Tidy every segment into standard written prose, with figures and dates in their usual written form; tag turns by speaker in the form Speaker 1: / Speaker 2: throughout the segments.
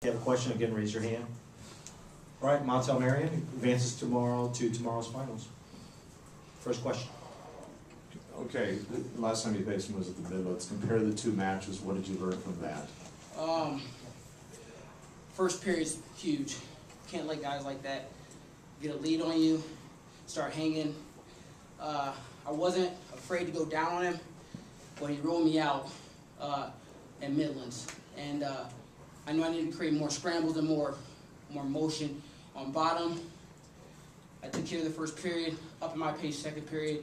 Speaker 1: If you have a question, again, raise your hand. All right, Montell Marion advances tomorrow to tomorrow's finals. First question.
Speaker 2: Okay, the last time you faced him was at the Midlands. Compare the two matches. What did you learn from that?
Speaker 3: First period's huge. Can't let guys like that get a lead on you, start hanging. I wasn't afraid to go down on him, but he rolled me out at Midlands. And I knew I needed to create more scrambles and more motion on bottom. I took care of the first period, up in my pace second period.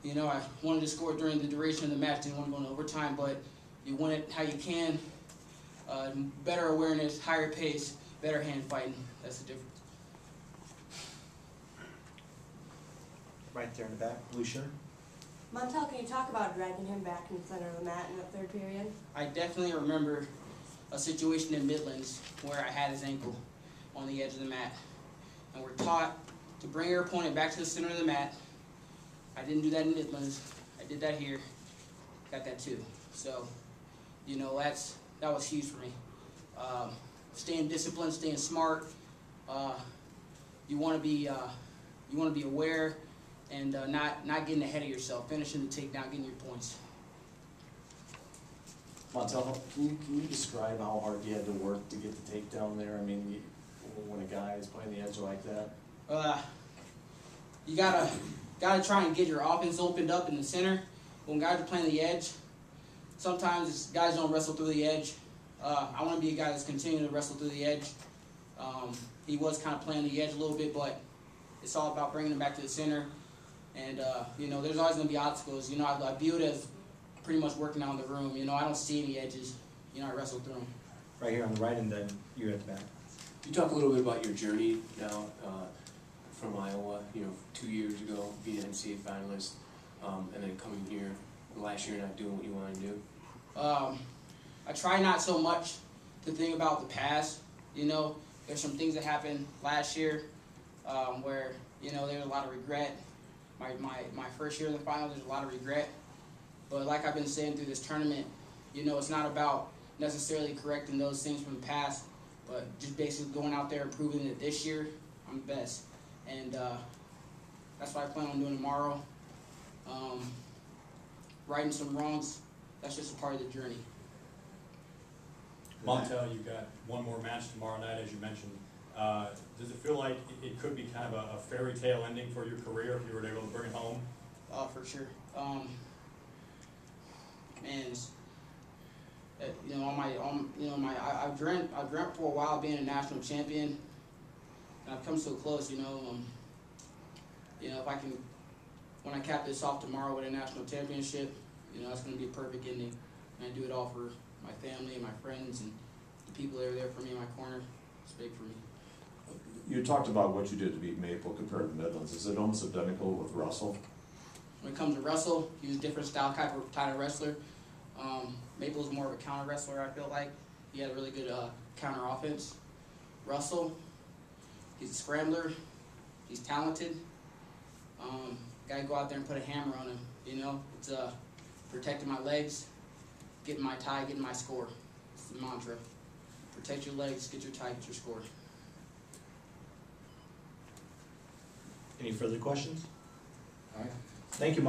Speaker 3: You know, I wanted to score during the duration of the match, didn't want to go into overtime, but you win it how you can. Better awareness, higher pace, better hand fighting. That's the difference.
Speaker 1: Right there in the back, blue shirt.
Speaker 4: Montell, can you talk about dragging him back in the center of the mat in that third period?
Speaker 3: I definitely remember a situation in Midlands where I had his ankle on the edge of the mat. And we're taught to bring your opponent back to the center of the mat. I didn't do that in Midlands. I did that here. Got that too. So, you know, that was huge for me. Staying disciplined, staying smart. You want to be aware and not getting ahead of yourself, finishing the takedown, getting your points.
Speaker 5: Montell, can you describe how hard you had to work to get the takedown there? I mean, when a guy is playing the edge like that?
Speaker 3: You gotta try and get your offense opened up in the center. When guys are playing the edge, sometimes guys don't wrestle through the edge. I want to be a guy that's continuing to wrestle through the edge. He was kind of playing the edge a little bit, but it's all about bringing him back to the center. And, you know, there's always going to be obstacles. You know, I view it as pretty much working out in the room. You know, I don't see any edges. You know, I wrestle through them.
Speaker 1: Right here on the right, and then you at the back.
Speaker 6: You talk a little bit about your journey now from Iowa, you know, 2 years ago, being an NCAA finalist, and then coming here last year not doing what you want to do.
Speaker 3: I try not so much to think about the past. You know, there's some things that happened last year where, you know, there's a lot of regret. My first year in the final, there's a lot of regret. But like I've been saying through this tournament, you know, it's not about necessarily correcting those things from the past, but just basically going out there and proving that this year I'm the best. And that's what I plan on doing tomorrow. Righting some wrongs, that's just a part of the journey.
Speaker 7: Montell, you've got one more match tomorrow night, as you mentioned. Does it feel like it could be kind of a fairy tale ending for your career if you were able to bring it home?
Speaker 3: For sure. Man, you know, I've dreamt for a while being a national champion, and I've come so close. You know, if I can, when I cap this off tomorrow with a national championship, you know, that's going to be a perfect ending, and I do it all for my family and my friends and the people that are there for me in my corner. It's big for me.
Speaker 2: You talked about what you did to beat Maple compared to Midlands. Is it almost identical with Russell?
Speaker 3: When it comes to Russell, he's a different style type of wrestler. Maple's more of a counter wrestler, I feel like. He had a really good counter offense. Russell, he's a scrambler. He's talented. Gotta go out there and put a hammer on him. You know, it's protecting my legs, getting my tie, getting my score. It's the mantra. Protect your legs, get your tie, get your score.
Speaker 1: Any further questions? All right. Thank you, Mom.